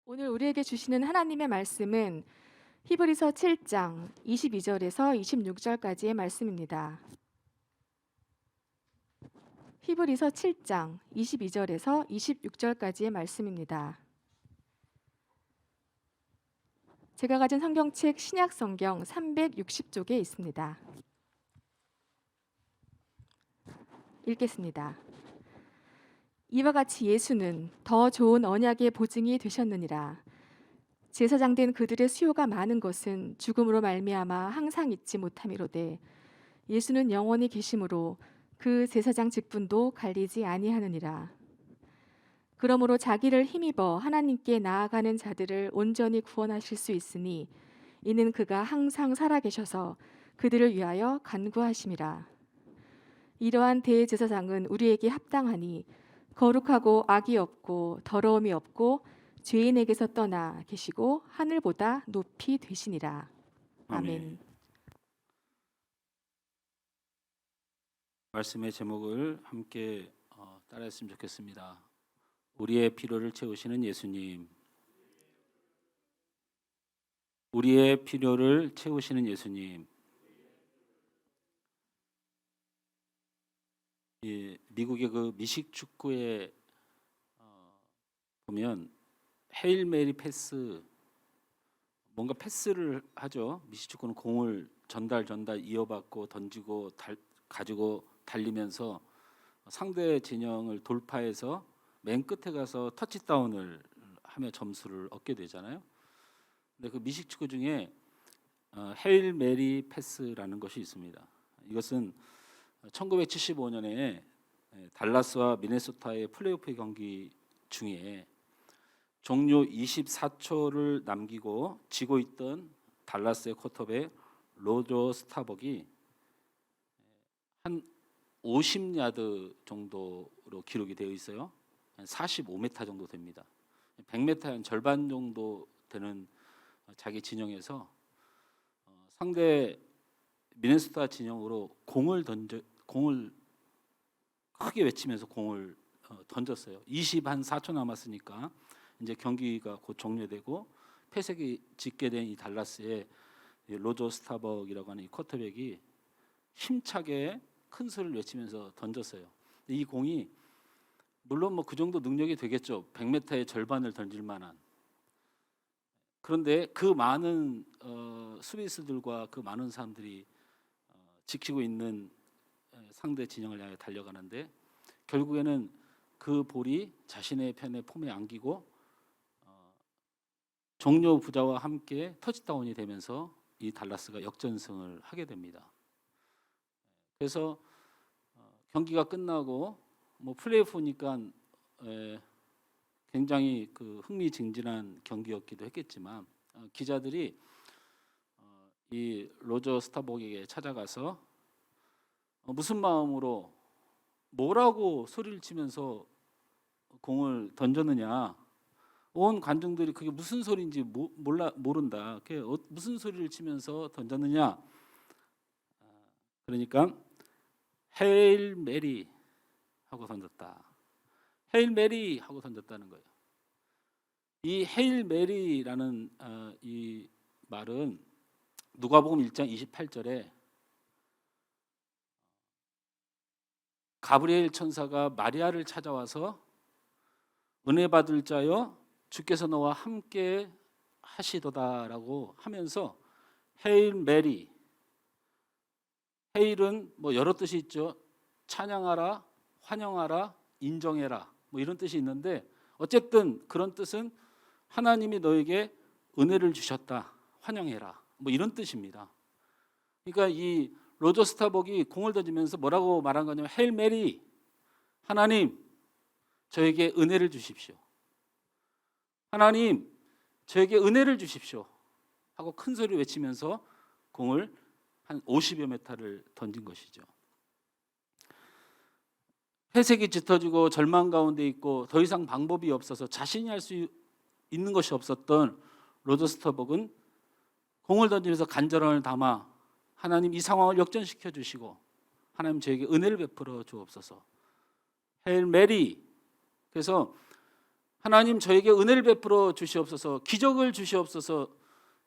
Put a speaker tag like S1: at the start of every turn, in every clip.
S1: 오늘 우리에게 주시는 하나님의 말씀은 히브리서 7장 22절에서 26절까지의 말씀입니다. 히브리서 7장 22절에서 26절까지의 말씀입니다. 제가 가진 성경책 신약성경 360쪽에 있습니다. 읽겠습니다. 이와 같이 예수는 더 좋은 언약의 보증이 되셨느니라. 제사장된 그들의 수요가 많은 것은 죽음으로 말미암아 항상 잊지 못함이로되 예수는 영원히 계심으로 그 제사장 직분도 갈리지 아니하느니라. 그러므로 자기를 힘입어 하나님께 나아가는 자들을 온전히 구원하실 수 있으니 이는 그가 항상 살아계셔서 그들을 위하여 간구하심이라. 이러한 대제사장은 우리에게 합당하니 거룩하고 악이 없고 더러움이 없고 죄인에게서 떠나 계시고 하늘보다 높이 되시니라. 아멘.
S2: 말씀의 제목을 함께 따라했으면 좋겠습니다. 우리의 필요를 채우시는 예수님. 우리의 필요를 채우시는 예수님. 미국의 그 미식 축구에 보면 헤일 메리 패스, 뭔가 패스를 하죠. 미식 축구는 공을 전달 이어받고 던지고 가지고 달리면서 상대 진영을 돌파해서 맨 끝에 가서 터치다운을 하며 점수를 얻게 되잖아요. 근데 그 미식 축구 중에 헤일 메리 패스라는 것이 있습니다. 이것은 1975년에 달라스와 미네소타의 플레이오프 경기 중에 종료 24초를 남기고 지고 있던 달라스의 쿼터백 로저 스타벅이 한 50야드 정도로 기록이 되어 있어요. 한 45m 정도 됩니다. 100m 한 절반 정도 되는 자기 진영에서 상대 미네소타 진영으로 공을 크게 외치면서 공을 던졌어요. 24초 남았으니까 이제 경기가 곧 종료되고 패색이 짙게 된 이 달라스의 로저 스타벅이라고 하는 이 쿼터백이 힘차게 큰 소리를 외치면서 던졌어요. 이 공이 물론 뭐 그 정도 능력이 되겠죠. 100m의 절반을 던질 만한. 그런데 그 많은 수비수들과 그 많은 사람들이 지키고 있는 상대 진영을 향해 달려가는데 결국에는 그 볼이 자신의 편에 폼에 안기고 종료 부자와 함께 터치다운이 되면서 이 달라스가 역전승을 하게 됩니다. 그래서 경기가 끝나고 뭐 플레이오프니까 굉장히 그 흥미진진한 경기였기도 했겠지만 기자들이 이 로저 스타벅에게 찾아가서 무슨 마음으로 뭐라고 소리를 치면서 공을 던졌느냐, 온 관중들이 그게 무슨 소리인지 모른다. 그게 무슨 소리를 치면서 던졌느냐. 그러니까 헤일 메리 하고 던졌다. 헤일 메리 하고 던졌다는 거예요. 이 헤일 메리라는 이 말은 누가복음 1장 28절에 가브리엘 천사가 마리아를 찾아와서 은혜 받을 자여 주께서 너와 함께 하시도다라고 하면서 헤일 메리, 헤일은 뭐 여러 뜻이 있죠. 찬양하라, 환영하라, 인정해라 뭐 이런 뜻이 있는데 어쨌든 그런 뜻은 하나님이 너에게 은혜를 주셨다, 환영해라 뭐 이런 뜻입니다. 그러니까 이 로저 스타벅이 공을 던지면서 뭐라고 말한 거냐면 헤일 메리, 하나님 저에게 은혜를 주십시오. 하나님 저에게 은혜를 주십시오 하고 큰 소리를 외치면서 공을 한 50여 미터를 던진 것이죠. 회색이 짙어지고 절망 가운데 있고 더 이상 방법이 없어서 자신이 할 수 있는 것이 없었던 로저 스타벅은 공을 던지면서 간절함을 담아 하나님 이 상황을 역전시켜 주시고 하나님 저에게 은혜를 베풀어 주옵소서. 헤일 메리. 그래서 하나님 저에게 은혜를 베풀어 주시옵소서, 기적을 주시옵소서,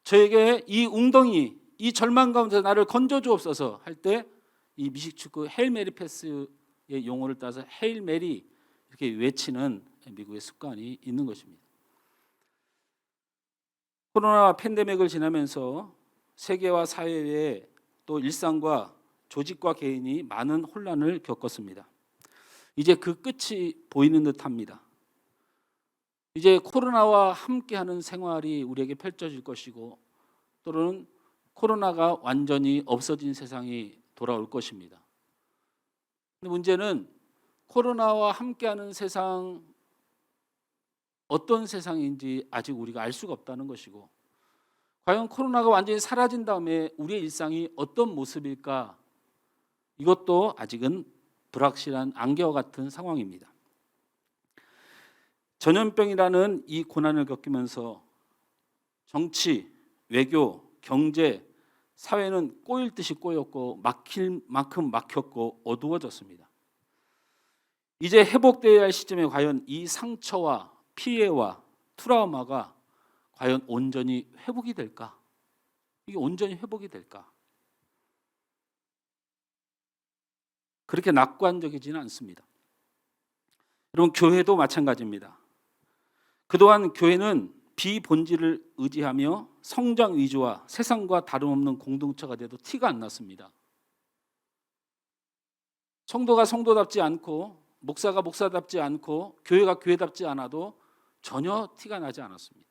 S2: 저에게 이 웅덩이, 이 절망 가운데 나를 건져 주옵소서 할 때 이 미식축구 헤일 메리 패스의 용어를 따서 헤일 메리 이렇게 외치는 미국의 습관이 있는 것입니다. 코로나 팬데믹을 지나면서 세계와 사회에 또 일상과 조직과 개인이 많은 혼란을 겪었습니다. 이제 그 끝이 보이는 듯합니다. 이제 코로나와 함께하는 생활이 우리에게 펼쳐질 것이고 또는 코로나가 완전히 없어진 세상이 돌아올 것입니다. 근데 문제는 코로나와 함께하는 세상, 어떤 세상인지 아직 우리가 알 수가 없다는 것이고, 과연 코로나가 완전히 사라진 다음에 우리의 일상이 어떤 모습일까, 이것도 아직은 불확실한 안개와 같은 상황입니다. 전염병이라는 이 고난을 겪으면서 정치, 외교, 경제, 사회는 꼬일 듯이 꼬였고 막힐 만큼 막혔고 어두워졌습니다. 이제 회복되어야 할 시점에 과연 이 상처와 피해와 트라우마가 과연 온전히 회복이 될까? 이게 온전히 회복이 될까? 그렇게 낙관적이지는 않습니다. 여러분, 교회도 마찬가지입니다. 그동안 교회는 비본질을 의지하며 성장 위주와 세상과 다름없는 공동체가 돼도 티가 안 났습니다. 성도가 성도답지 않고 목사가 목사답지 않고 교회가 교회답지 않아도 전혀 티가 나지 않았습니다.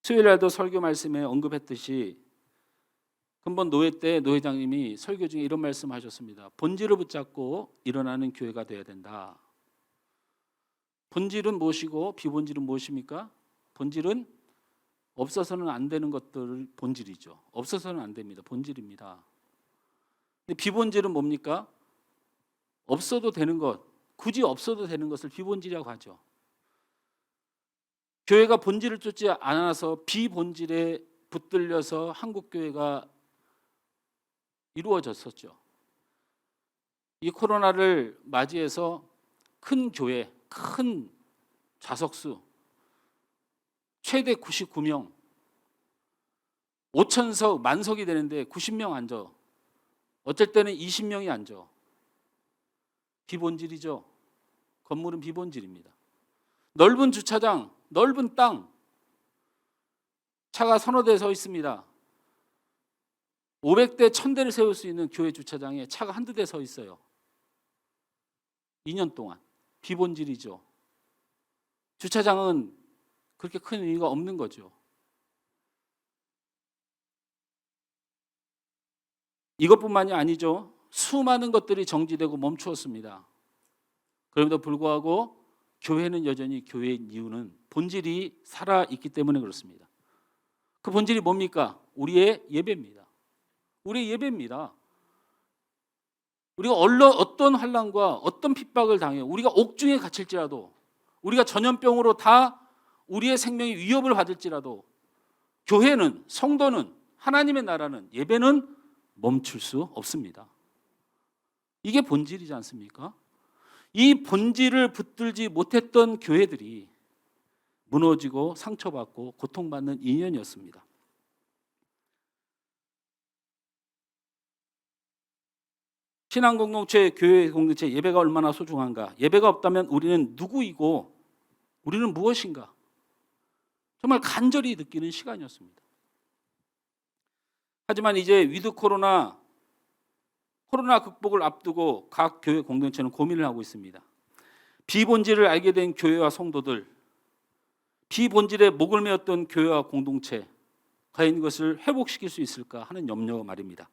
S2: 수요일 날도 설교 말씀에 언급했듯이 근본 노회 때 노회장님이 설교 중에 이런 말씀하셨습니다. 본질을 붙잡고 일어나는 교회가 되어야 된다. 본질은 무엇이고 비본질은 무엇입니까? 본질은 없어서는 안 되는 것들 본질이죠. 없어서는 안 됩니다. 본질입니다. 근데 비본질은 뭡니까? 없어도 되는 것, 굳이 없어도 되는 것을 비본질이라고 하죠. 교회가 본질을 쫓지 않아서 비본질에 붙들려서 한국 교회가 이루어졌었죠. 이 코로나를 맞이해서 큰 교회, 큰 좌석수 최대 99명, 5,000석, 만석이 되는데 90명 앉아. 어쩔 때는 20명이 앉아. 비본질이죠. 건물은 비본질입니다. 넓은 주차장, 넓은 땅, 차가 서너 대 서 있습니다. 500대, 1000대를 세울 수 있는 교회 주차장에 차가 한두 대 서 있어요. 2년 동안. 비본질이죠. 주차장은 그렇게 큰 의미가 없는 거죠. 이것뿐만이 아니죠. 수많은 것들이 정지되고 멈추었습니다. 그럼에도 불구하고 교회는 여전히 교회인 이유는 본질이 살아있기 때문에 그렇습니다. 그 본질이 뭡니까? 우리의 예배입니다. 우리의 예배입니다. 우리가 어떤 환난과 어떤 핍박을 당해요. 우리가 옥중에 갇힐지라도, 우리가 전염병으로 다 우리의 생명이 위협을 받을지라도 교회는, 성도는, 하나님의 나라는, 예배는 멈출 수 없습니다. 이게 본질이지 않습니까? 이 본질을 붙들지 못했던 교회들이 무너지고 상처받고 고통받는 인연이었습니다. 신앙 공동체, 교회 공동체, 예배가 얼마나 소중한가? 예배가 없다면 우리는 누구이고 우리는 무엇인가? 정말 간절히 느끼는 시간이었습니다. 하지만 이제 위드 코로나 극복을 앞두고 각 교회 공동체는 고민을 하고 있습니다. 비본질을 알게 된 교회와 성도들, 비본질에 목을 메었던 교회와 공동체, 과연 이것을 회복시킬 수 있을까 하는 염려 말입니다.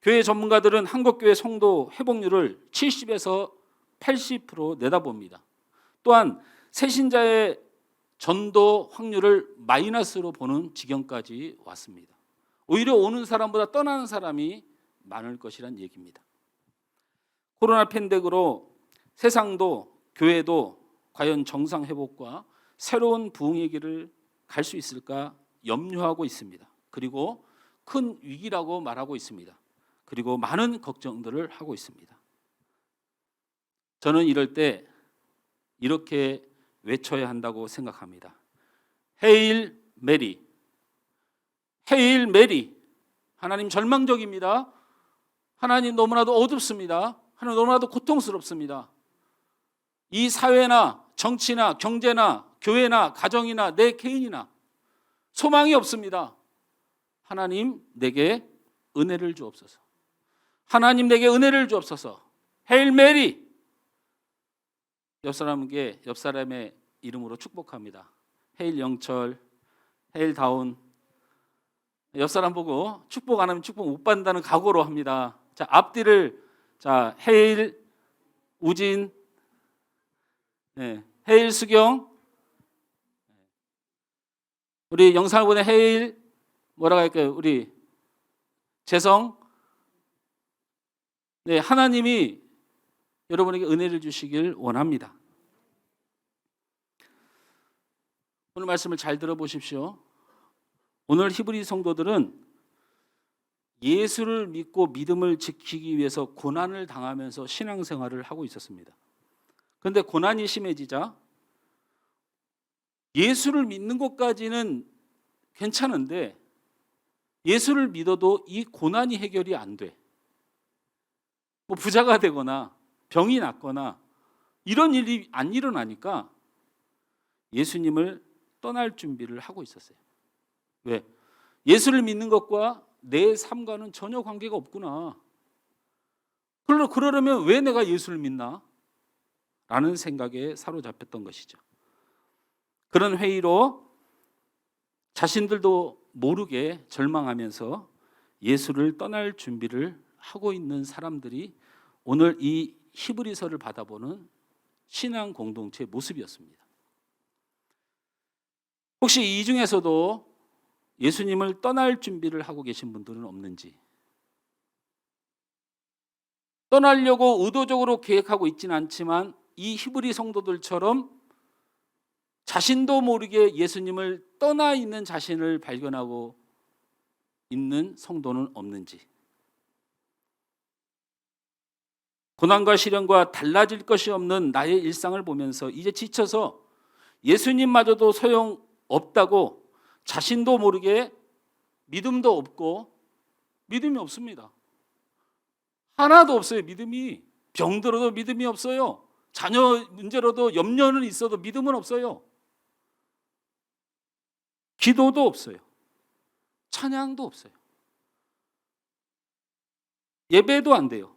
S2: 교회 전문가들은 한국교회 성도 회복률을 70에서 80% 내다봅니다. 또한 새신자의 전도 확률을 마이너스로 보는 지경까지 왔습니다. 오히려 오는 사람보다 떠나는 사람이 많을 것이란 얘기입니다. 코로나 팬데믹으로 세상도 교회도 과연 정상 회복과 새로운 부흥의 길을 갈 수 있을까 염려하고 있습니다. 그리고 큰 위기라고 말하고 있습니다. 그리고 많은 걱정들을 하고 있습니다. 저는 이럴 때 이렇게 외쳐야 한다고 생각합니다. 헤일 메리, 헤일 메리. 하나님 절망적입니다. 하나님 너무나도 어둡습니다. 하나님 너무나도 고통스럽습니다. 이 사회나 정치나 경제나 교회나 가정이나 내 개인이나 소망이 없습니다. 하나님 내게 은혜를 주옵소서. 하나님 내게 은혜를 주옵소서. 헤일 메리. 옆 사람의 이름으로 축복합니다. 헤일 영철, 헤일 다운. 옆 사람 보고 축복 안 하면 축복 못 받는다는 각오로 합니다. 자, 앞뒤를 헤일 우진, 네, 헤일 수경, 우리 영상을 보내 헤일 뭐라고 할까요? 우리 재성. 네, 하나님이 여러분에게 은혜를 주시길 원합니다. 오늘 말씀을 잘 들어보십시오. 오늘 히브리 성도들은 예수를 믿고 믿음을 지키기 위해서 고난을 당하면서 신앙생활을 하고 있었습니다. 그런데 고난이 심해지자 예수를 믿는 것까지는 괜찮은데 예수를 믿어도 이 고난이 해결이 안 돼. 뭐 부자가 되거나 병이 낫거나 이런 일이 안 일어나니까 예수님을 떠날 준비를 하고 있었어요. 왜? 예수를 믿는 것과 내 삶과는 전혀 관계가 없구나. 그러려면 왜 내가 예수를 믿나? 라는 생각에 사로잡혔던 것이죠. 그런 회의로 자신들도 모르게 절망하면서 예수를 떠날 준비를 하고 있는 사람들이 오늘 이 히브리서를 받아보는 신앙 공동체의 모습이었습니다. 혹시 이 중에서도 예수님을 떠날 준비를 하고 계신 분들은 없는지, 떠나려고 의도적으로 계획하고 있지는 않지만 이 히브리 성도들처럼 자신도 모르게 예수님을 떠나 있는 자신을 발견하고 있는 성도는 없는지, 고난과 시련과 달라질 것이 없는 나의 일상을 보면서 이제 지쳐서 예수님마저도 소용없다고 자신도 모르게 믿음도 없고, 믿음이 없습니다. 하나도 없어요. 믿음이. 병들어도 믿음이 없어요. 자녀 문제로도 염려는 있어도 믿음은 없어요. 기도도 없어요. 찬양도 없어요. 예배도 안 돼요.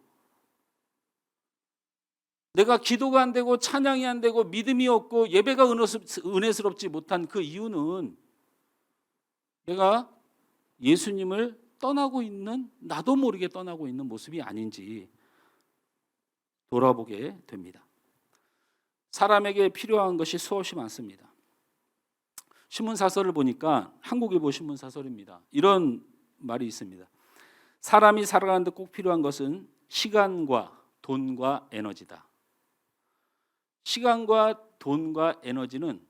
S2: 내가 기도가 안 되고 찬양이 안 되고 믿음이 없고 예배가 은혜스럽지 못한 그 이유는 내가 예수님을 떠나고 있는, 나도 모르게 떠나고 있는 모습이 아닌지 돌아보게 됩니다. 사람에게 필요한 것이 수없이 많습니다. 신문사설을 보니까 한국일보 신문사설입니다. 이런 말이 있습니다. 사람이 살아가는 데 꼭 필요한 것은 시간과 돈과 에너지다. 시간과 돈과 에너지는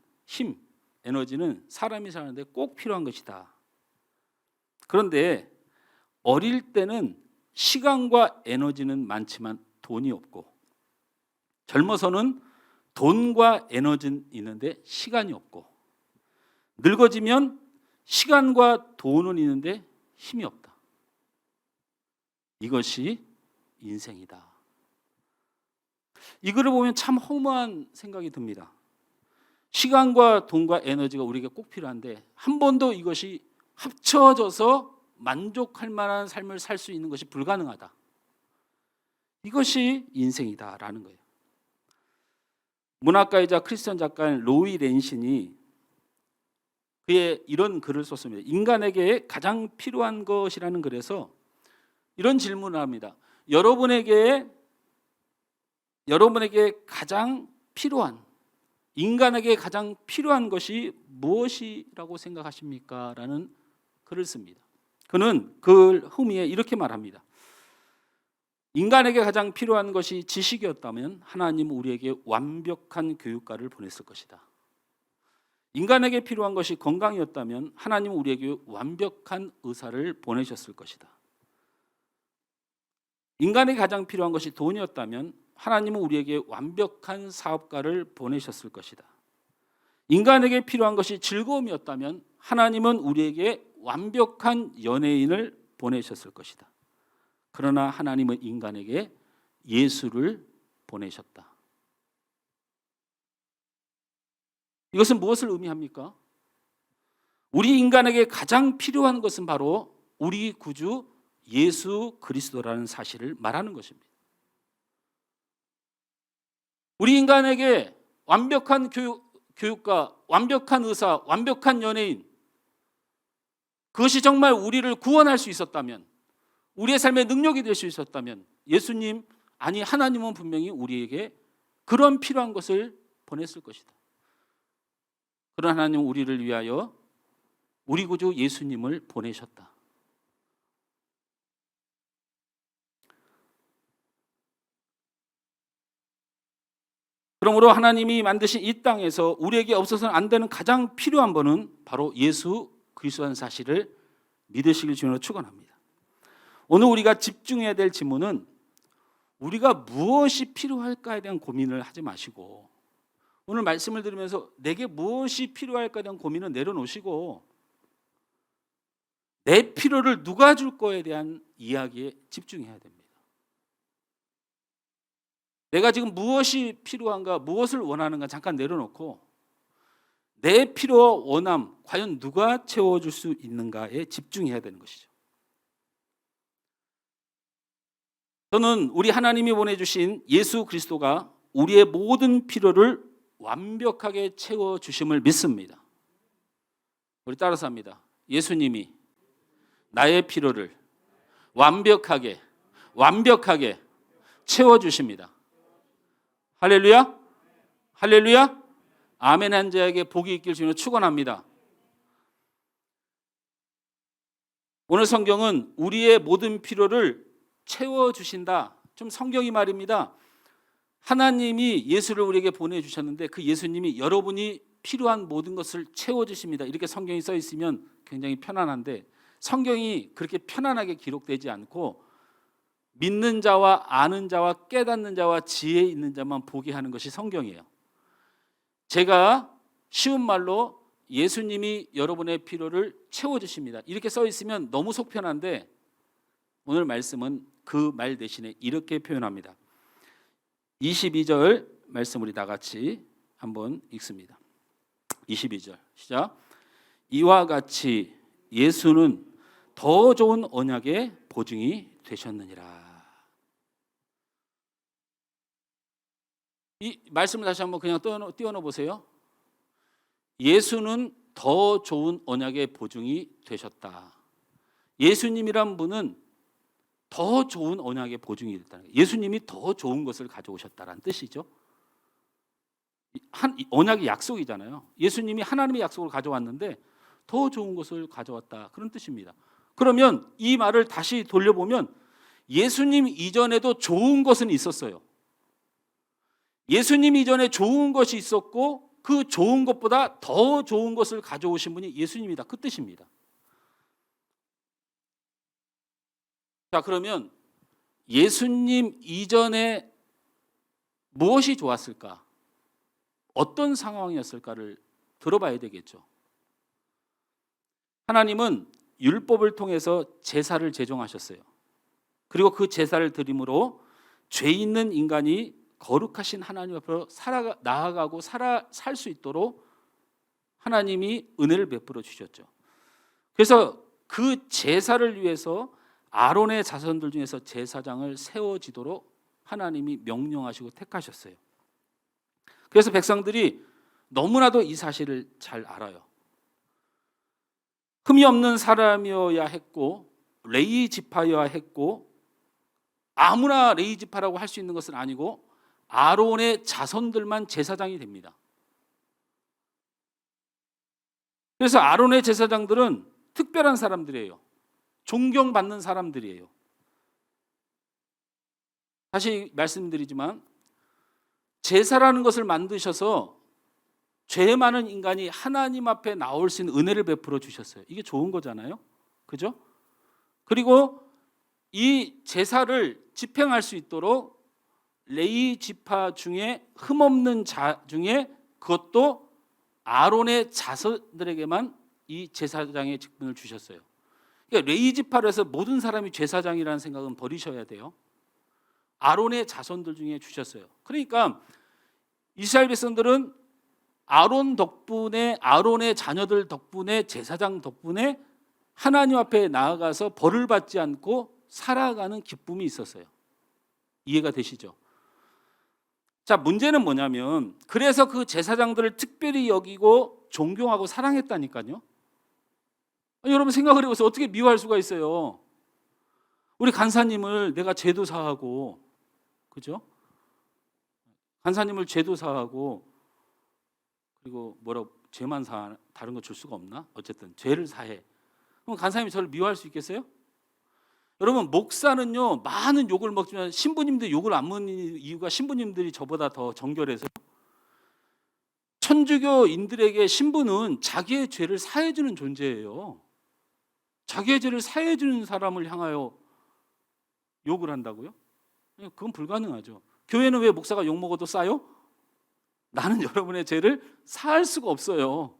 S2: 에너지는 사람이 사는데 꼭 필요한 것이다. 그런데 어릴 때는 시간과 에너지는 많지만 돈이 없고, 젊어서는 돈과 에너지는 있는데 시간이 없고, 늙어지면 시간과 돈은 있는데 힘이 없다. 이것이 인생이다. 이거를 보면 참 허무한 생각이 듭니다. 시간과 돈과 에너지가 우리에게 꼭 필요한데 한 번도 이것이 합쳐져서 만족할 만한 삶을 살 수 있는 것이 불가능하다. 이것이 인생이다라는 거예요. 문학가이자 크리스천 작가인 로이 렌신이 그의 이런 글을 썼습니다. 인간에게 가장 필요한 것이라는 글에서 이런 질문을 합니다. 여러분에게 가장 필요한, 인간에게 가장 필요한 것이 무엇이라고 생각하십니까? 라는 글을 씁니다. 그는 그 후미에 이렇게 말합니다. 인간에게 가장 필요한 것이 지식이었다면 하나님은 우리에게 완벽한 교육가를 보냈을 것이다. 인간에게 필요한 것이 건강이었다면 하나님은 우리에게 완벽한 의사를 보내셨을 것이다. 인간에게 가장 필요한 것이 돈이었다면 하나님은 우리에게 완벽한 사업가를 보내셨을 것이다. 인간에게 필요한 것이 즐거움이었다면 하나님은 우리에게 완벽한 연예인을 보내셨을 것이다. 그러나 하나님은 인간에게 예수를 보내셨다. 이것은 무엇을 의미합니까? 우리 인간에게 가장 필요한 것은 바로 우리 구주 예수 그리스도라는 사실을 말하는 것입니다. 우리 인간에게 완벽한 교육가, 완벽한 의사, 완벽한 연예인, 그것이 정말 우리를 구원할 수 있었다면, 우리의 삶의 능력이 될 수 있었다면 예수님, 아니 하나님은 분명히 우리에게 그런 필요한 것을 보냈을 것이다. 그런 하나님은 우리를 위하여 우리 구주 예수님을 보내셨다. 그러므로 하나님이 만드신 이 땅에서 우리에게 없어서는 안 되는 가장 필요한 분은 바로 예수 그리스도라는 사실을 믿으시길 주님으로 축원합니다. 오늘 우리가 집중해야 될 질문은 우리가 무엇이 필요할까에 대한 고민을 하지 마시고, 오늘 말씀을 들으면서 내게 무엇이 필요할까에 대한 고민을 내려놓으시고 내 필요를 누가 줄 거에 대한 이야기에 집중해야 됩니다. 내가 지금 무엇이 필요한가, 무엇을 원하는가 잠깐 내려놓고 내 필요와 원함, 과연 누가 채워줄 수 있는가에 집중해야 되는 것이죠. 저는 우리 하나님이 보내주신 예수 그리스도가 우리의 모든 필요를 완벽하게 채워주심을 믿습니다. 우리 따라서 합니다. 예수님이 나의 필요를 완벽하게 채워주십니다. 할렐루야, 할렐루야. 아멘 한 자에게 복이 있길 주님으로 축원합니다. 오늘 성경은 우리의 모든 필요를 채워주신다. 좀 성경이 말입니다. 하나님이 예수를 우리에게 보내주셨는데 그 예수님이 여러분이 필요한 모든 것을 채워주십니다. 이렇게 성경이 써 있으면 굉장히 편안한데 성경이 그렇게 편안하게 기록되지 않고 믿는 자와 아는 자와 깨닫는 자와 지혜 있는 자만 보게 하는 것이 성경이에요. 제가 쉬운 말로 예수님이 여러분의 필요를 채워주십니다. 이렇게 써 있으면 너무 속편한데 오늘 말씀은 그 말 대신에 이렇게 표현합니다. 22절 말씀 우리 다 같이 한번 읽습니다. 22절 시작. 이와 같이 예수는 더 좋은 언약의 보증이 되셨느니라. 이 말씀을 다시 한번 그냥 띄워넣어 보세요. 예수는 더 좋은 언약의 보증이 되셨다. 예수님이란 분은 더 좋은 언약의 보증이 됐다는 거예요. 예수님이 더 좋은 것을 가져오셨다는 뜻이죠. 언약이 약속이잖아요. 예수님이 하나님의 약속을 가져왔는데 더 좋은 것을 가져왔다, 그런 뜻입니다. 그러면 이 말을 다시 돌려보면 예수님 이전에도 좋은 것은 있었어요. 예수님 이전에 좋은 것이 있었고 그 좋은 것보다 더 좋은 것을 가져오신 분이 예수님이다, 그 뜻입니다. 자, 그러면 예수님 이전에 무엇이 좋았을까? 어떤 상황이었을까를 들어봐야 되겠죠. 하나님은 율법을 통해서 제사를 제정하셨어요. 그리고 그 제사를 드림으로 죄 있는 인간이 거룩하신 하나님 앞으로 나아가고 살 수 있도록 하나님이 은혜를 베풀어 주셨죠. 그래서 그 제사를 위해서 아론의 자손들 중에서 제사장을 세워지도록 하나님이 명령하시고 택하셨어요. 그래서 백성들이 너무나도 이 사실을 잘 알아요. 흠이 없는 사람이어야 했고 레위 지파여야 했고 아무나 레위 지파라고 할 수 있는 것은 아니고 아론의 자손들만 제사장이 됩니다. 그래서 아론의 제사장들은 특별한 사람들이에요. 존경받는 사람들이에요. 다시 말씀드리지만 제사라는 것을 만드셔서 죄 많은 인간이 하나님 앞에 나올 수 있는 은혜를 베풀어 주셨어요. 이게 좋은 거잖아요. 그죠? 그리고 이 제사를 집행할 수 있도록 레위 지파 중에 흠없는 자 중에 그것도 아론의 자손들에게만 이 제사장의 직분을 주셨어요. 그러니까 레위 지파로 해서 모든 사람이 제사장이라는 생각은 버리셔야 돼요. 아론의 자손들 중에 주셨어요. 그러니까 이스라엘 백성들은 아론 덕분에, 아론의 자녀들 덕분에, 제사장 덕분에 하나님 앞에 나아가서 벌을 받지 않고 살아가는 기쁨이 있었어요. 이해가 되시죠? 자, 문제는 뭐냐면 그래서 그 제사장들을 특별히 여기고 존경하고 사랑했다니까요. 여러분 생각을 해보세요. 어떻게 미워할 수가 있어요? 우리 간사님을 내가 제도사하고, 그죠? 간사님을 제도사하고, 그리고 뭐라고 죄만 사, 다른 거 줄 수가 없나? 어쨌든 죄를 사해. 그럼 간사님이 저를 미워할 수 있겠어요? 여러분, 목사는요 많은 욕을 먹지만 신부님들 욕을 안 먹는 이유가 신부님들이 저보다 더 정결해서. 천주교인들에게 신부는 자기의 죄를 사해주는 존재예요. 자기의 죄를 사해주는 사람을 향하여 욕을 한다고요? 그건 불가능하죠. 교회는 왜 목사가 욕 먹어도 싸요? 나는 여러분의 죄를 사할 수가 없어요.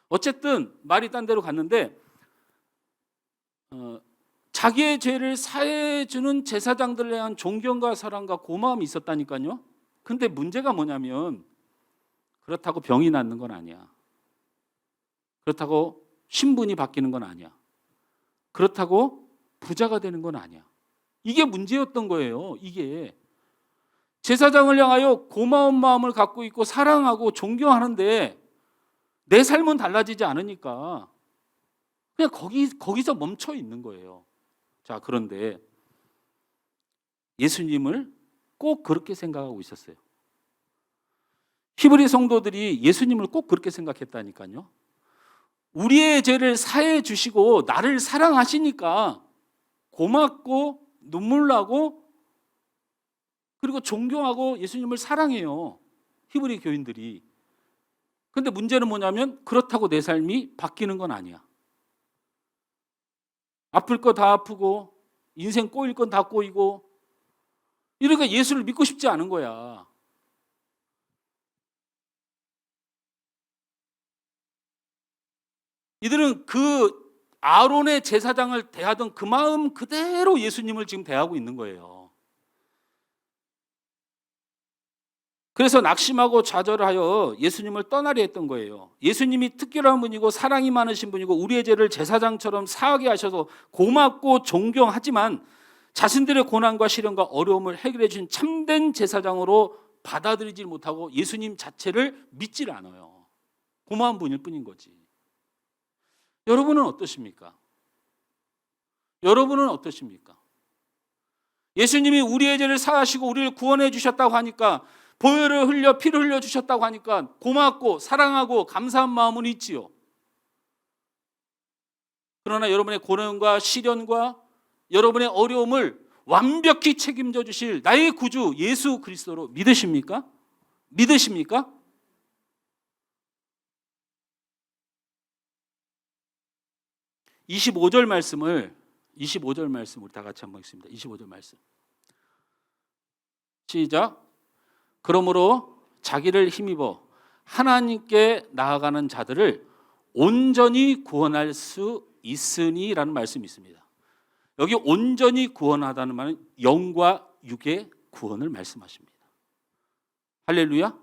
S2: 어쨌든 말이 딴 데로 갔는데 자기의 죄를 사해주는 제사장들에 대한 존경과 사랑과 고마움이 있었다니까요. 근데 문제가 뭐냐면 그렇다고 병이 낫는 건 아니야. 그렇다고 신분이 바뀌는 건 아니야. 그렇다고 부자가 되는 건 아니야. 이게 문제였던 거예요. 이게 제사장을 향하여 고마운 마음을 갖고 있고 사랑하고 존경하는데 내 삶은 달라지지 않으니까 그냥 거기서 멈춰 있는 거예요. 자, 그런데 예수님을 꼭 그렇게 생각하고 있었어요. 히브리 성도들이 예수님을 꼭 그렇게 생각했다니까요. 우리의 죄를 사해 주시고 나를 사랑하시니까 고맙고 눈물 나고 그리고 존경하고 예수님을 사랑해요. 히브리 교인들이. 근데 문제는 뭐냐면 그렇다고 내 삶이 바뀌는 건 아니야. 아플 거 다 아프고 인생 꼬일 건 다 꼬이고 이러니까 예수를 믿고 싶지 않은 거야. 이들은 그 아론의 제사장을 대하던 그 마음 그대로 예수님을 지금 대하고 있는 거예요. 그래서 낙심하고 좌절하여 예수님을 떠나려 했던 거예요. 예수님이 특별한 분이고 사랑이 많으신 분이고 우리의 죄를 제사장처럼 사하게 하셔서 고맙고 존경하지만 자신들의 고난과 시련과 어려움을 해결해 주신 참된 제사장으로 받아들이지 못하고 예수님 자체를 믿질 않아요. 고마운 분일 뿐인 거지. 여러분은 어떠십니까? 여러분은 어떠십니까? 예수님이 우리의 죄를 사하시고 우리를 구원해 주셨다고 하니까 보혈을 흘려 피를 흘려 주셨다고 하니까 고맙고 사랑하고 감사한 마음은 있지요. 그러나 여러분의 고난과 시련과 여러분의 어려움을 완벽히 책임져 주실 나의 구주 예수 그리스도로 믿으십니까? 믿으십니까? (25절) 말씀을 25절 말씀 우리 다 같이 한번 읽습니다. 25절 말씀 시작. 그러므로 자기를 힘입어 하나님께 나아가는 자들을 온전히 구원할 수 있으니라는 말씀이 있습니다. 여기 온전히 구원하다는 말은 영과 육의 구원을 말씀하십니다. 할렐루야.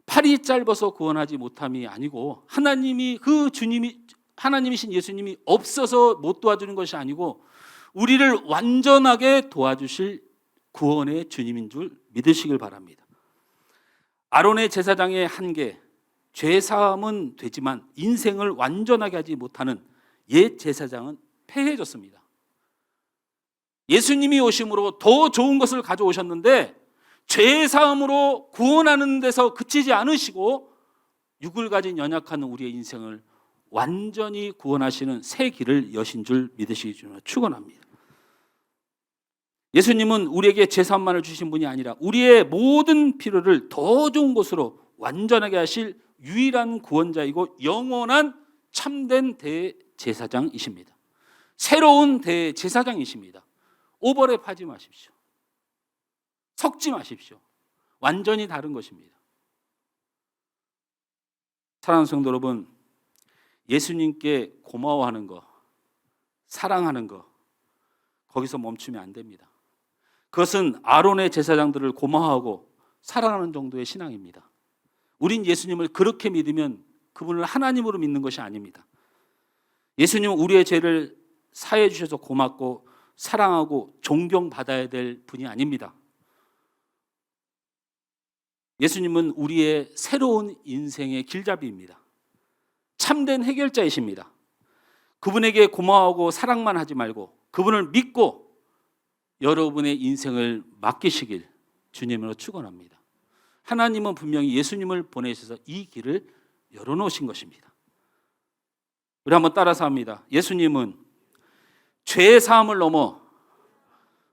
S2: 팔이 짧아서 구원하지 못함이 아니고 하나님이 그 주님이 하나님이신 예수님이 없어서 못 도와주는 것이 아니고 우리를 완전하게 도와주실 구원의 주님인 줄 믿으시길 바랍니다. 아론의 제사장의 한계, 죄사함은 되지만 인생을 완전하게 하지 못하는 옛 제사장은 패해졌습니다. 예수님이 오심으로 더 좋은 것을 가져오셨는데 죄사함으로 구원하는 데서 그치지 않으시고 육을 가진 연약한 우리의 인생을 완전히 구원하시는 새 길을 여신 줄 믿으시기 주로 축원합니다. 예수님은 우리에게 제사함만을 주신 분이 아니라 우리의 모든 필요를 더 좋은 것으로 완전하게 하실 유일한 구원자이고 영원한 참된 대제사장이십니다. 새로운 대제사장이십니다. 오버랩하지 마십시오. 섞지 마십시오. 완전히 다른 것입니다. 사랑하는 성도 여러분, 예수님께 고마워하는 거, 사랑하는 거, 거기서 멈추면 안 됩니다. 그것은 아론의 제사장들을 고마워하고 사랑하는 정도의 신앙입니다. 우린 예수님을 그렇게 믿으면 그분을 하나님으로 믿는 것이 아닙니다. 예수님은 우리의 죄를 사해 주셔서 고맙고 사랑하고 존경받아야 될 분이 아닙니다. 예수님은 우리의 새로운 인생의 길잡이입니다. 참된 해결자이십니다. 그분에게 고마워하고 사랑만 하지 말고 그분을 믿고 여러분의 인생을 맡기시길 주님으로 축원합니다. 하나님은 분명히 예수님을 보내셔서 이 길을 열어놓으신 것입니다. 우리 한번 따라서 합니다. 예수님은 죄의 사함을 넘어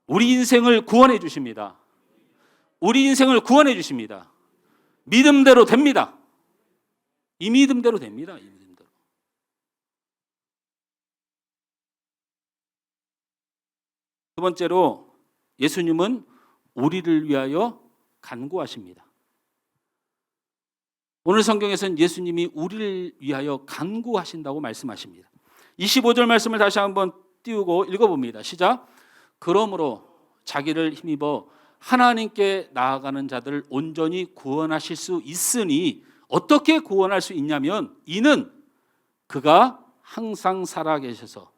S2: 우리 인생을 구원해 주십니다. 우리 인생을 구원해 주십니다. 믿음대로 됩니다. 이 믿음대로 됩니다. 이 믿음대로. 두 번째로 예수님은 우리를 위하여 간구하십니다. 오늘 성경에서는 예수님이 우리를 위하여 간구하신다고 말씀하십니다. 25절 말씀을 다시 한번 띄우고 읽어봅니다. 시작. 그러므로 자기를 힘입어 하나님께 나아가는 자들을 온전히 구원하실 수 있으니 어떻게 구원할 수 있냐면 이는 그가 항상 살아계셔서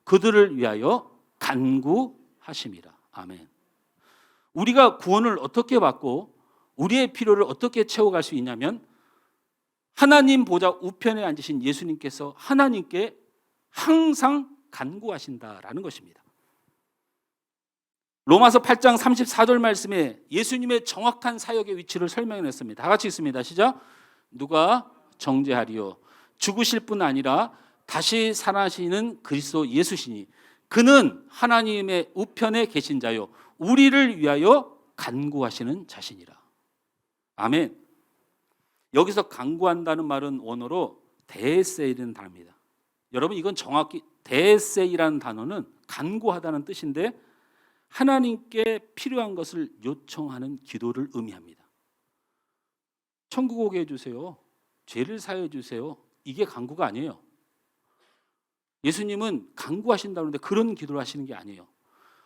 S2: 그들을 위하여 간구하심이라. 아멘. 우리가 구원을 어떻게 받고 우리의 필요를 어떻게 채워갈 수 있냐면 하나님 보좌 우편에 앉으신 예수님께서 하나님께 항상 간구하신다라는 것입니다. 로마서 8장 34절 말씀에 예수님의 정확한 사역의 위치를 설명했습니다. 다 같이 읽습니다. 시작. 누가 정죄하리요 죽으실 뿐 아니라 다시 살아나시는 그리스도 예수시니 그는 하나님의 우편에 계신 자요 우리를 위하여 간구하시는 자신이라. 아멘. 여기서 간구한다는 말은 원어로 데세이라는 단어입니다. 여러분 이건 정확히 데세이라는 단어는 간구하다는 뜻인데 하나님께 필요한 것을 요청하는 기도를 의미합니다. 천국 오게 해주세요. 죄를 사해 주세요. 이게 간구가 아니에요. 예수님은 간구하신다는데 그런 기도를 하시는 게 아니에요.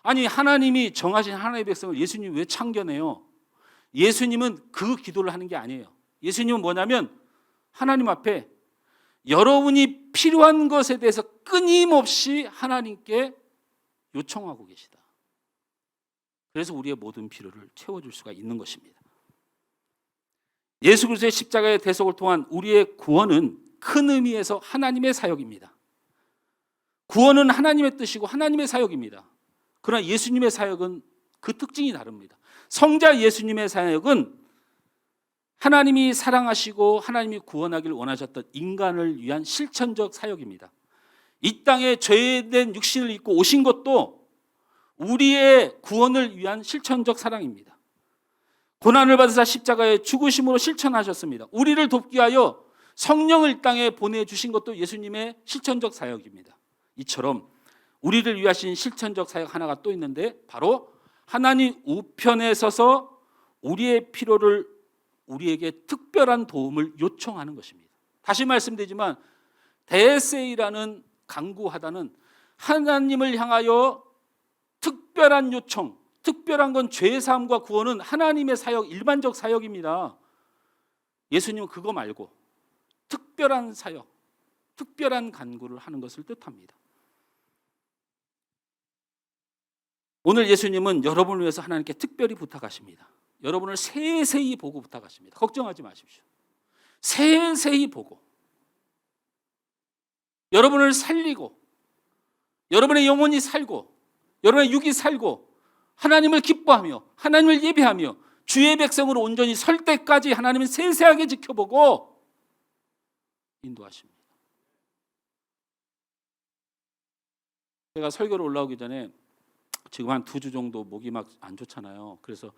S2: 아니 하나님이 정하신 하나님의 백성을 예수님이 왜 참견해요? 예수님은 그 기도를 하는 게 아니에요. 예수님은 뭐냐면 하나님 앞에 여러분이 필요한 것에 대해서 끊임없이 하나님께 요청하고 계시다. 그래서 우리의 모든 필요를 채워줄 수가 있는 것입니다. 예수 그리스도의 십자가의 대속을 통한 우리의 구원은 큰 의미에서 하나님의 사역입니다. 구원은 하나님의 뜻이고 하나님의 사역입니다. 그러나 예수님의 사역은 그 특징이 다릅니다. 성자 예수님의 사역은 하나님이 사랑하시고 하나님이 구원하기를 원하셨던 인간을 위한 실천적 사역입니다. 이 땅에 죄된 육신을 입고 오신 것도 우리의 구원을 위한 실천적 사랑입니다. 고난을 받으사 십자가의 죽으심으로 실천하셨습니다. 우리를 돕기 위하여 성령을 땅에 보내주신 것도 예수님의 실천적 사역입니다. 이처럼 우리를 위하신 실천적 사역 하나가 또 있는데 바로 하나님 우편에 서서 우리의 필요를 우리에게 특별한 도움을 요청하는 것입니다. 다시 말씀드리지만 데세이라는 간구하다는 하나님을 향하여 특별한 요청, 특별한 건 죄사함과 구원은 하나님의 사역, 일반적 사역입니다. 예수님은 그거 말고 특별한 사역, 특별한 간구를 하는 것을 뜻합니다. 오늘 예수님은 여러분을 위해서 하나님께 특별히 부탁하십니다. 여러분을 세세히 보고 부탁하십니다. 걱정하지 마십시오. 세세히 보고 여러분을 살리고 여러분의 영혼이 살고 여러분의 육이 살고 하나님을 기뻐하며 하나님을 예배하며 주의 백성으로 온전히 설 때까지 하나님은 세세하게 지켜보고 인도하십니다. 제가 설교를 올라오기 전에 지금 한 2주 정도 목이 막 안 좋잖아요. 그래서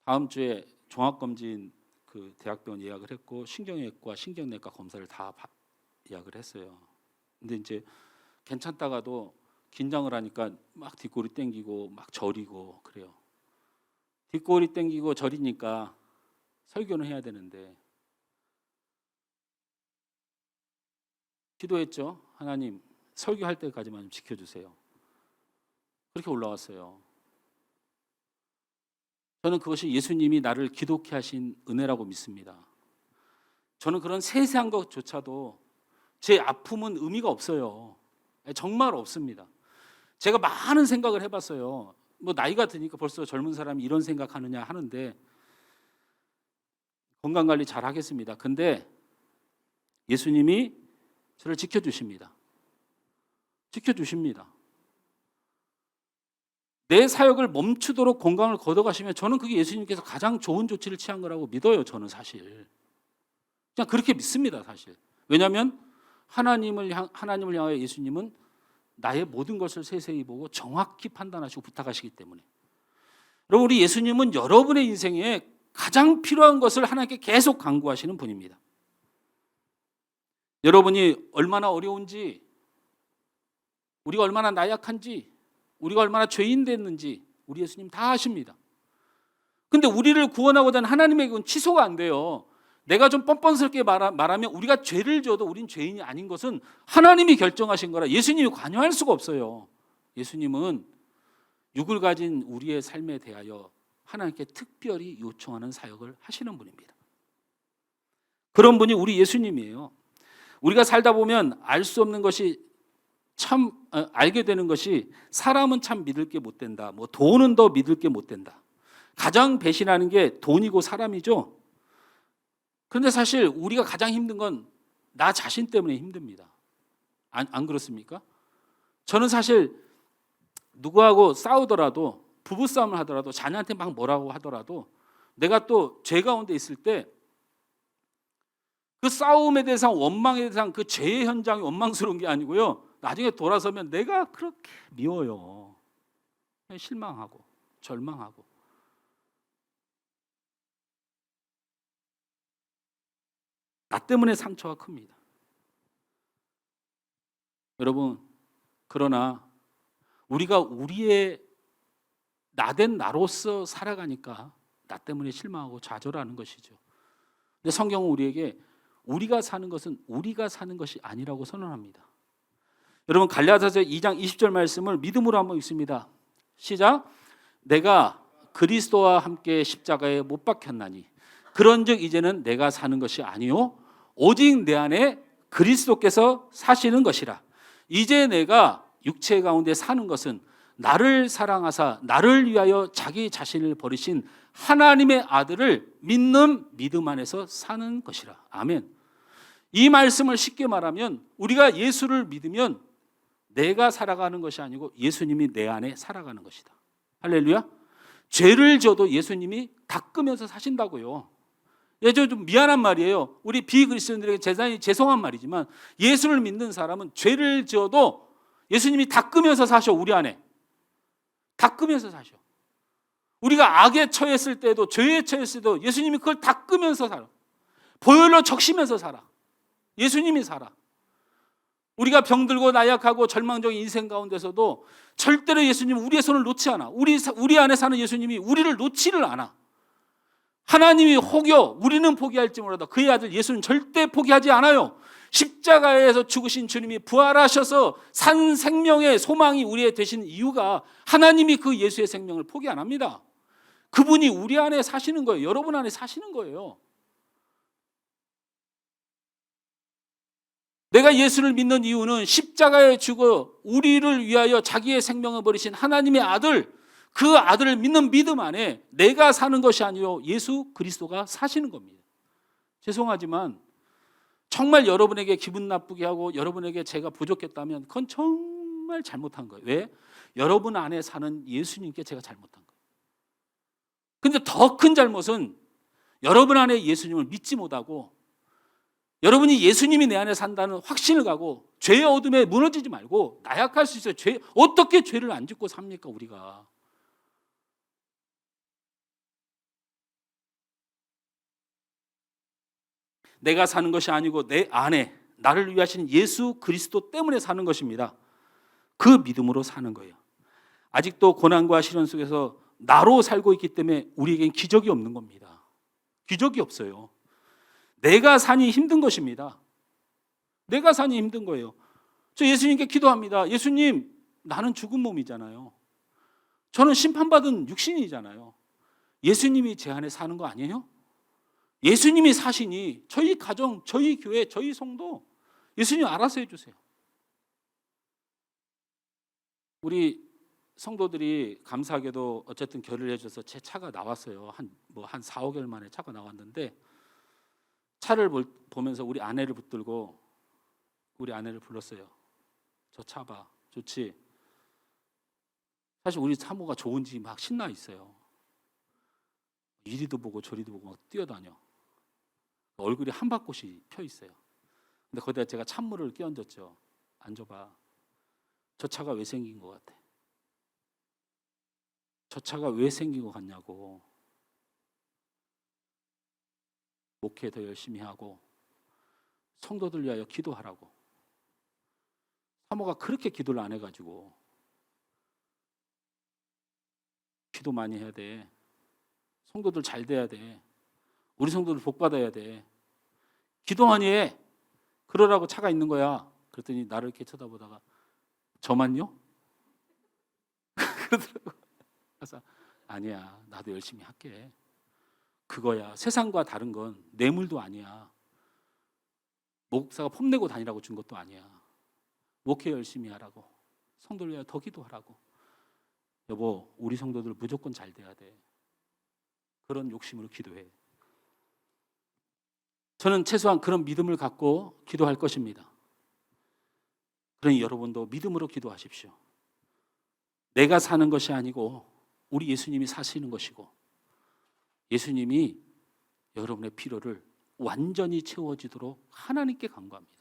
S2: 다음 주에 종합검진 그 대학병원 예약을 했고 신경외과, 신경내과 검사를 다 예약을 했어요. 근데 이제 괜찮다가도 긴장을 하니까 막 뒷골이 땡기고 막 저리고 그래요. 뒷골이 땡기고 저리니까 설교는 해야 되는데 기도했죠. 하나님, 설교할 때까지만 좀 지켜주세요. 그렇게 올라왔어요. 저는 그것이 예수님이 나를 기독케 하신 은혜라고 믿습니다. 저는 그런 세세한 것조차도 제 아픔은 의미가 없어요. 정말 없습니다. 제가 많은 생각을 해봤어요. 뭐 나이가 드니까 벌써 젊은 사람이 이런 생각하느냐 하는데 건강관리 잘 하겠습니다. 근데 예수님이 저를 지켜주십니다. 지켜주십니다. 내 사역을 멈추도록 건강을 걷어가시면 저는 그게 예수님께서 가장 좋은 조치를 취한 거라고 믿어요. 저는 사실 그냥 그렇게 믿습니다. 사실 왜냐하면 하나님을 향하여 예수님은 나의 모든 것을 세세히 보고 정확히 판단하시고 부탁하시기 때문에 여러분, 우리 예수님은 여러분의 인생에 가장 필요한 것을 하나님께 계속 간구하시는 분입니다. 여러분이 얼마나 어려운지, 우리가 얼마나 나약한지, 우리가 얼마나 죄인 됐는지 우리 예수님 다 아십니다. 근데 우리를 구원하고자 하는 하나님의 그건 취소가 안 돼요. 내가 좀 뻔뻔스럽게 말하면 우리가 죄를 져도 우린 죄인이 아닌 것은 하나님이 결정하신 거라 예수님이 관여할 수가 없어요. 예수님은 육을 가진 우리의 삶에 대하여 하나님께 특별히 요청하는 사역을 하시는 분입니다. 그런 분이 우리 예수님이에요. 우리가 살다 보면 알 수 없는 것이 알게 되는 것이 사람은 참 믿을 게 못 된다. 뭐 돈은 더 믿을 게 못 된다. 가장 배신하는 게 돈이고 사람이죠. 그런데 사실 우리가 가장 힘든 건 나 자신 때문에 힘듭니다. 안 그렇습니까? 저는 사실 누구하고 싸우더라도 부부싸움을 하더라도 자녀한테 막 뭐라고 하더라도 내가 또 죄 가운데 있을 때 그 싸움에 대해서 원망에 대해서 그 죄의 현장이 원망스러운 게 아니고요. 나중에 돌아서면 내가 그렇게 미워요. 실망하고 절망하고. 나 때문에 상처가 큽니다. 여러분, 그러나 우리가 우리의 나된 나로서 살아가니까 나 때문에 실망하고 좌절하는 것이죠. 근데 성경은 우리에게 우리가 사는 것은 우리가 사는 것이 아니라고 선언합니다. 여러분, 갈라디아서 2장 20절 말씀을 믿음으로 한번 읽습니다. 시작. 내가 그리스도와 함께 십자가에 못 박혔나니 그런즉 이제는 내가 사는 것이 아니요 오직 내 안에 그리스도께서 사시는 것이라. 이제 내가 육체 가운데 사는 것은 나를 사랑하사 나를 위하여 자기 자신을 버리신 하나님의 아들을 믿는 믿음 안에서 사는 것이라. 아멘. 이 말씀을 쉽게 말하면 우리가 예수를 믿으면 내가 살아가는 것이 아니고 예수님이 내 안에 살아가는 것이다. 할렐루야. 죄를 져도 예수님이 닦으면서 사신다고요. 좀 미안한 말이에요. 우리 비그리스도인들에게 대단히 죄송한 말이지만 예수를 믿는 사람은 죄를 지어도 예수님이 닦으면서 사셔. 우리 안에 닦으면서 사셔. 우리가 악에 처했을 때도 죄에 처했을 때도 예수님이 그걸 닦으면서 살아. 보혈로 적시면서 살아. 예수님이 살아. 우리가 병들고 나약하고 절망적인 인생 가운데서도 절대로 예수님은 우리의 손을 놓지 않아. 우리 안에 사는 예수님이 우리를 놓지를 않아. 하나님이 혹여 우리는 포기할지 몰라도 그의 아들 예수는 절대 포기하지 않아요. 십자가에서 죽으신 주님이 부활하셔서 산 생명의 소망이 우리의 되신 이유가 하나님이 그 예수의 생명을 포기 안 합니다. 그분이 우리 안에 사시는 거예요. 여러분 안에 사시는 거예요. 내가 예수를 믿는 이유는 십자가에 죽어 우리를 위하여 자기의 생명을 버리신 하나님의 아들, 그 아들을 믿는 믿음 안에 내가 사는 것이 아니요 예수 그리스도가 사시는 겁니다. 죄송하지만 정말 여러분에게 기분 나쁘게 하고 여러분에게 제가 부족했다면 그건 정말 잘못한 거예요. 왜? 여러분 안에 사는 예수님께 제가 잘못한 거예요. 근데 더 큰 잘못은 여러분 안에 예수님을 믿지 못하고 여러분이 예수님이 내 안에 산다는 확신을 가고 죄의 어둠에 무너지지 말고 나약할 수 있어요. 어떻게 죄를 안 짓고 삽니까 우리가? 내가 사는 것이 아니고 내 안에 나를 위하신 예수 그리스도 때문에 사는 것입니다. 그 믿음으로 사는 거예요. 아직도 고난과 시련 속에서 나로 살고 있기 때문에 우리에겐 기적이 없는 겁니다. 기적이 없어요. 내가 사니 힘든 것입니다. 내가 사니 힘든 거예요. 저 예수님께 기도합니다. 예수님, 나는 죽은 몸이잖아요. 저는 심판받은 육신이잖아요. 예수님이 제 안에 사는 거 아니에요? 예수님이 사시니 저희 가정, 저희 교회, 저희 성도 예수님 알아서 해주세요. 우리 성도들이 감사하게도 어쨌든 결의를 해줘서 제 차가 나왔어요. 한 4, 5개월 만에 차가 나왔는데 차를 보면서 우리 아내를 붙들고 우리 아내를 불렀어요. 저 차 봐. 좋지? 사실 우리 사모가 좋은지 막 신나 있어요. 이리도 보고 저리도 보고 막 뛰어다녀. 얼굴이 한바꽃이 펴 있어요. 근데 거기다 제가 찬물을 끼얹었죠. 앉아봐. 저 차가 왜 생긴 것 같아? 저 차가 왜 생긴 것 같냐고. 목회 더 열심히 하고 성도들 위하여 기도하라고. 사모가 그렇게 기도를 안 해가지고 기도 많이 해야 돼. 성도들 잘 돼야 돼. 우리 성도들 복 받아야 돼. 기도 많이 해. 그러라고 차가 있는 거야. 그랬더니 나를 이렇게 쳐다보다가 저만요? 그러더라고. 그래서 아니야, 나도 열심히 할게. 그거야. 세상과 다른 건 뇌물도 아니야. 목사가 폼내고 다니라고 준 것도 아니야. 목회 열심히 하라고. 성도를 위하여 더 기도하라고. 여보, 우리 성도들 무조건 잘 돼야 돼. 그런 욕심으로 기도해. 저는 최소한 그런 믿음을 갖고 기도할 것입니다. 그러니 여러분도 믿음으로 기도하십시오. 내가 사는 것이 아니고 우리 예수님이 사시는 것이고 예수님이 여러분의 필요를 완전히 채워지도록 하나님께 간구합니다.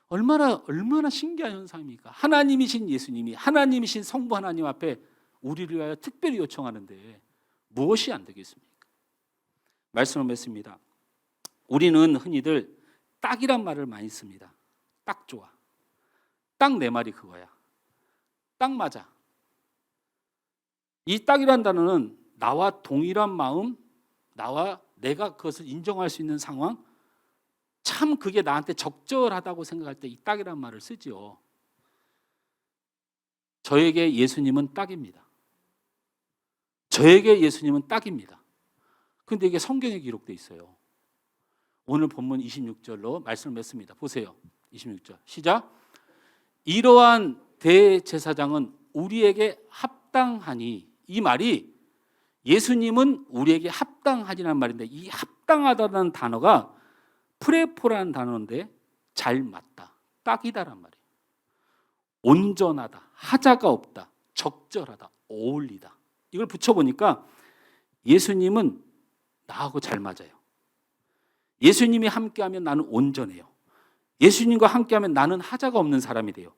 S2: 얼마나 신기한 현상입니까? 하나님이신 예수님이 하나님이신 성부 하나님 앞에 우리를 위하여 특별히 요청하는데 무엇이 안 되겠습니까? 말씀을 맺습니다. 우리는 흔히들 딱이란 말을 많이 씁니다. 딱 좋아. 딱 내 말이 그거야. 딱 맞아. 이 딱이란 단어는 나와 동일한 마음, 나와 내가 그것을 인정할 수 있는 상황, 참 그게 나한테 적절하다고 생각할 때 이 딱이란 말을 쓰지요. 저에게 예수님은 딱입니다. 저에게 예수님은 딱입니다. 그런데 이게 성경에 기록되어 있어요. 오늘 본문 26절로 말씀을 맺습니다. 보세요. 26절 시작. 이러한 대제사장은 우리에게 합당하니. 이 말이 예수님은 우리에게 합당하지라는 말인데 이 합당하다는 단어가 프레포라는 단어인데 잘 맞다, 딱이다란 말이에요. 온전하다, 하자가 없다, 적절하다, 어울리다. 이걸 붙여보니까 예수님은 나하고 잘 맞아요. 예수님이 함께하면 나는 온전해요. 예수님과 함께하면 나는 하자가 없는 사람이 돼요.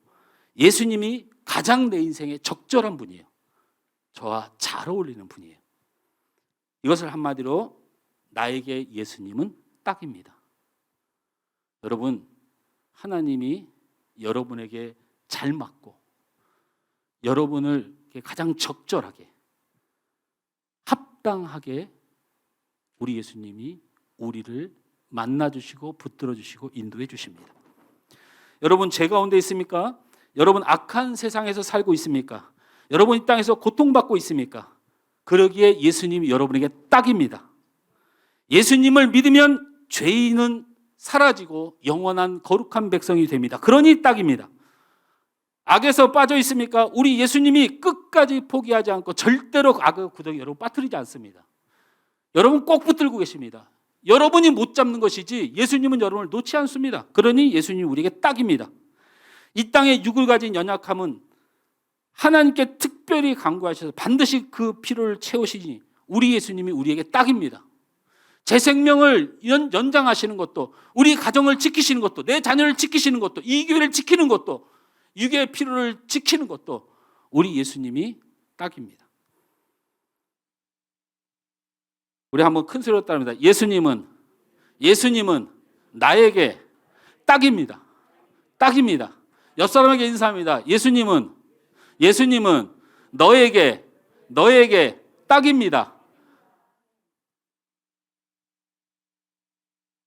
S2: 예수님이 가장 내 인생에 적절한 분이에요. 저와 잘 어울리는 분이에요. 이것을 한마디로 나에게 예수님은 딱입니다. 여러분, 하나님이 여러분에게 잘 맞고 여러분을 가장 적절하게 합당하게 우리 예수님이 우리를 만나주시고 붙들어주시고 인도해 주십니다. 여러분, 죄 가운데 있습니까? 여러분, 악한 세상에서 살고 있습니까? 여러분, 이 땅에서 고통받고 있습니까? 그러기에 예수님이 여러분에게 딱입니다. 예수님을 믿으면 죄인은 사라지고 영원한 거룩한 백성이 됩니다. 그러니 딱입니다. 악에서 빠져 있습니까? 우리 예수님이 끝까지 포기하지 않고 절대로 악의 구덩이 여러분 빠뜨리지 않습니다. 여러분 꼭 붙들고 계십니다. 여러분이 못 잡는 것이지 예수님은 여러분을 놓지 않습니다. 그러니 예수님이 우리에게 딱입니다. 이 땅에 육을 가진 연약함은 하나님께 특별히 간구하셔서 반드시 그 필요를 채우시니 우리 예수님이 우리에게 딱입니다. 제 생명을 연장하시는 것도, 우리 가정을 지키시는 것도, 내 자녀를 지키시는 것도, 이 교회를 지키는 것도, 육의 필요를 지키는 것도 우리 예수님이 딱입니다. 우리 한번 큰 소리로 따릅니다. 예수님은 나에게 딱입니다. 딱입니다. 옆 사람에게 인사합니다. 예수님은 너에게 딱입니다.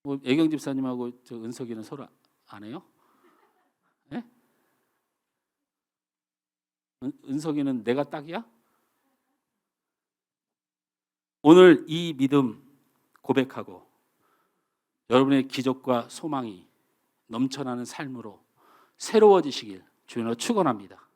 S2: 뭐 애경 집사님하고 저 은석이는 서로 안 해요? 네? 은석이는 내가 딱이야? 오늘 이 믿음 고백하고 여러분의 기적과 소망이 넘쳐나는 삶으로 새로워지시길 주님으로 축원합니다.